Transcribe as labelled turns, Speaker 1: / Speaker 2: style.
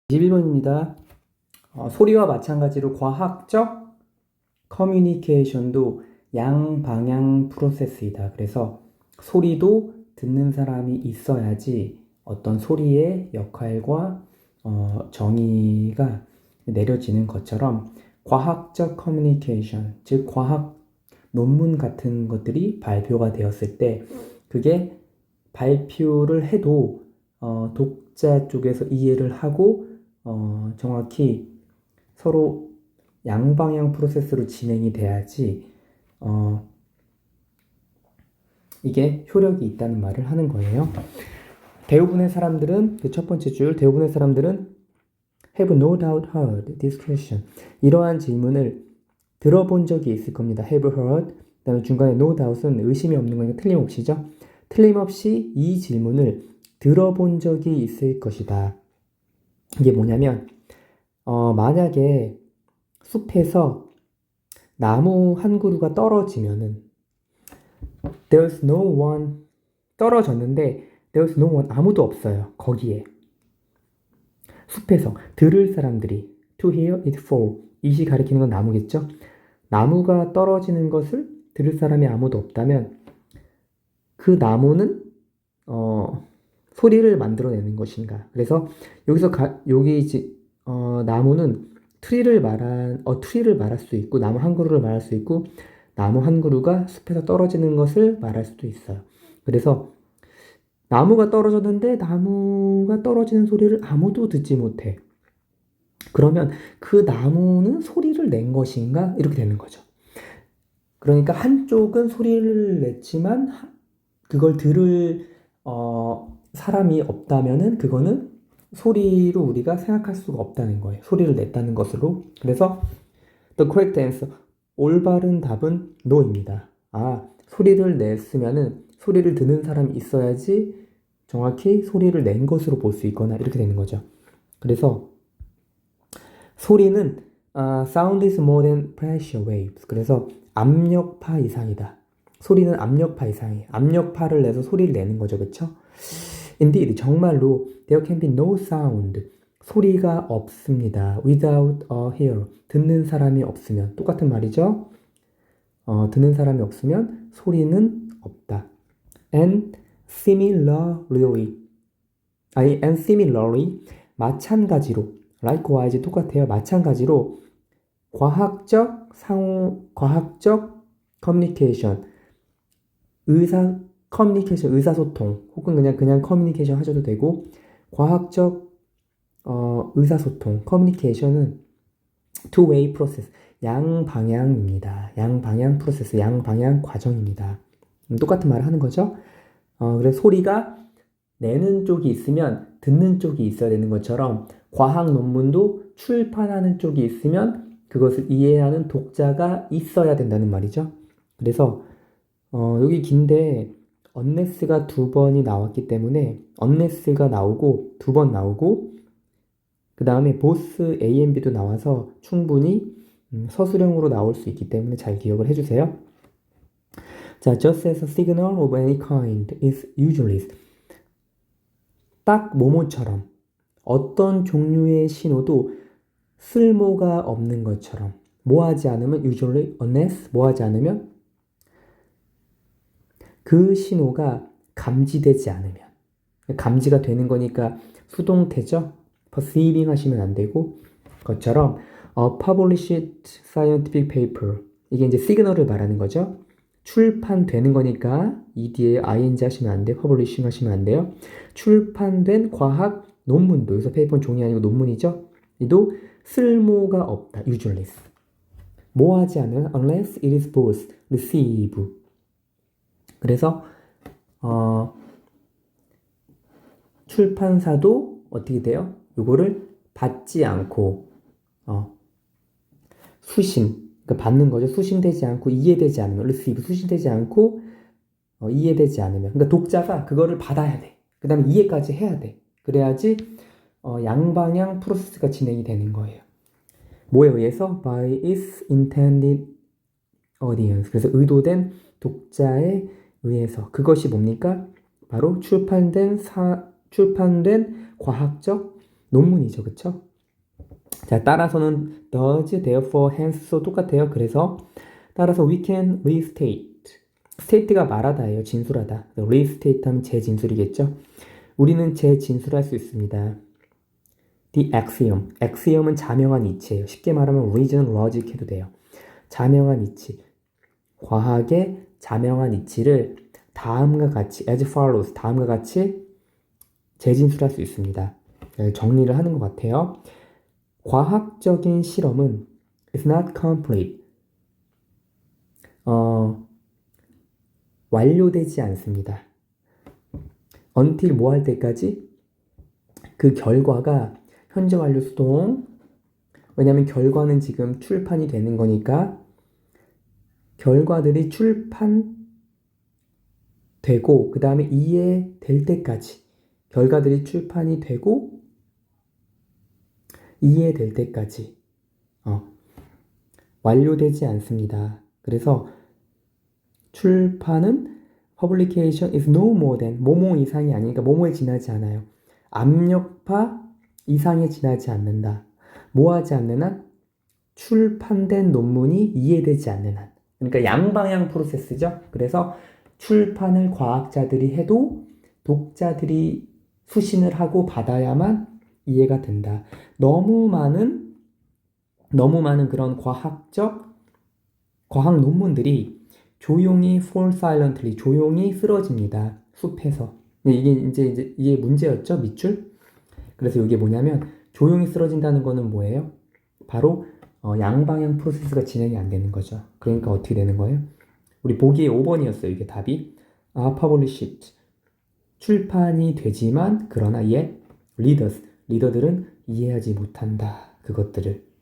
Speaker 1: 21번입니다. 소리와 마찬가지로 과학적 커뮤니케이션도 양방향 프로세스이다. 그래서 소리도 듣는 사람이 있어야지 어떤 소리의 역할과 정의가 내려지는 것처럼 과학적 커뮤니케이션, 즉 과학 논문 같은 것들이 발표가 되었을 때 그게 발표를 해도 독자 쪽에서 이해를 하고 정확히 서로 양방향 프로세스로 진행이 돼야지 이게 효력이 있다는 말을 하는 거예요. 대부분의 사람들은 그 첫 번째 줄 대부분의 사람들은 have no doubt heard this question. 이러한 질문을 들어본 적이 있을 겁니다. have heard. 그다음에 중간에 no doubt은 의심이 없는 거니까 틀림없이죠. 틀림없이 이 질문을 들어본 적이 있을 것이다. 이게 뭐냐면 만약에 숲에서 나무 한 그루가 떨어지면은 there's no one 떨어졌는데 there's no one 아무도 없어요. 거기에 숲에서 들을 사람들이 to hear it fall 이시 가리키는 건 나무겠죠. 나무가 떨어지는 것을 들을 사람이 아무도 없다면 그 나무는 소리를 만들어내는 것인가. 그래서 여기서 나무는 트리를 말할 수 있고 나무 한 그루를 말할 수 있고 나무 한 그루가 숲에서 떨어지는 것을 말할 수도 있어요. 그래서 나무가 떨어졌는데 나무가 떨어지는 소리를 아무도 듣지 못해. 그러면 그 나무는 소리를 낸 것인가? 이렇게 되는 거죠. 그러니까 한쪽은 소리를 냈지만 그걸 들을 사람이 없다면은 그거는 소리로 우리가 생각할 수가 없다는 거예요. 소리를 냈다는 것으로. 그래서 the correct answer 올바른 답은 no입니다. 소리를 냈으면은 소리를 듣는 사람이 있어야지 정확히 소리를 낸 것으로 볼 수 있거나 이렇게 되는 거죠. 그래서 소리는 sound is more than pressure waves. 그래서 압력파 이상이다. 소리는 압력파 이상이에요. 압력파를 내서 소리를 내는 거죠. 그쵸? Indeed, 정말로 there can be no sound. 소리가 없습니다. Without a hearer. 듣는 사람이 없으면 똑같은 말이죠. 듣는 사람이 없으면 소리는 없다. And similarly, 마찬가지로, likewise 똑같아요. 마찬가지로 과학적 커뮤니케이션, 의사소통, 혹은 그냥 커뮤니케이션 하셔도 되고, 과학적 의사소통, 커뮤니케이션은 two-way process, 양방향입니다. 양방향 프로세스, 양방향 과정입니다. 똑같은 말을 하는 거죠. 그래서 소리가 내는 쪽이 있으면 듣는 쪽이 있어야 되는 것처럼 과학 논문도 출판하는 쪽이 있으면 그것을 이해하는 독자가 있어야 된다는 말이죠. 그래서 여기 긴데 unless가 두 번이 나왔기 때문에 unless가 나오고 두 번 나오고 그 다음에 both A and B도 나와서 충분히 서술형으로 나올 수 있기 때문에 잘 기억을 해주세요. 자, just as a signal of any kind is useless. 딱 모모처럼 어떤 종류의 신호도 쓸모가 없는 것처럼 뭐하지 않으면 usually unless 뭐하지 않으면 그 신호가 감지되지 않으면 감지가 되는 거니까 수동태죠. perceiving 하시면 안 되고 것처럼 published scientific paper 이게 이제 시그널을 말하는 거죠. 출판되는 거니까 이 뒤에 ing 하시면 안 돼요. publishing 하시면 안 돼요. 출판된 과학 논문도 여기서 페이퍼는 종이 아니고 논문이죠. 이도 쓸모가 없다. useless. 뭐 하지 않으면 unless it is both receive. 그래서 출판사도 어떻게 돼요? 이거를 받지 않고 그러니까 받는 거죠. 수신되지 않고 이해되지 않으면 receive 수신되지 않고 이해되지 않으면 그러니까 독자가 그거를 받아야 돼. 그 다음에 이해까지 해야 돼. 그래야지 양방향 프로세스가 진행이 되는 거예요. 뭐에 의해서? by its intended audience. 그래서 의도된 독자에 의해서 그것이 뭡니까? 바로 출판된 과학적 논문이죠. 그쵸? 자, 따라서는 does, therefore, hence, so 똑같아요. 그래서 따라서 we can restate. state가 말하다예요. 진술하다. restate 하면 재진술이겠죠? 우리는 재진술할 수 있습니다. The axiom. axiom은 자명한 이치예요. 쉽게 말하면 reason, logic 해도 돼요. 자명한 이치. 과학의 자명한 이치를 다음과 같이 as follows. 다음과 같이 재진술할 수 있습니다. 정리를 하는 것 같아요. 과학적인 실험은 is not complete. 완료되지 않습니다. until 뭐 할 때까지? 그 결과가 현재 완료 수동. 왜냐면 결과는 지금 출판이 되는 거니까 결과들이 출판되고 그 다음에 이해될 때까지 결과들이 출판이 되고 이해될 때까지 완료되지 않습니다. 그래서 출판은 publication is no more than 뭐뭐 이상이 아니니까 뭐뭐에 지나지 않아요. 압력파 이상에 지나지 않는다. 뭐 하지 않는 한? 출판된 논문이 이해되지 않는 한. 그러니까 양방향 프로세스죠. 그래서 출판을 과학자들이 해도 독자들이 수신을 하고 받아야만 이해가 된다. 너무 많은 그런 과학 논문들이 조용히 fall silently, 조용히 쓰러집니다. 숲에서. 이게 이게 문제였죠, 밑줄? 그래서 이게 뭐냐면 조용히 쓰러진다는 거는 뭐예요? 바로 양방향 프로세스가 진행이 안 되는 거죠. 그러니까 어떻게 되는 거예요? 우리 보기에 5번이었어요. 이게 답이. published. 출판이 되지만 그러나 리더들은 이해하지 못한다. 그것들을.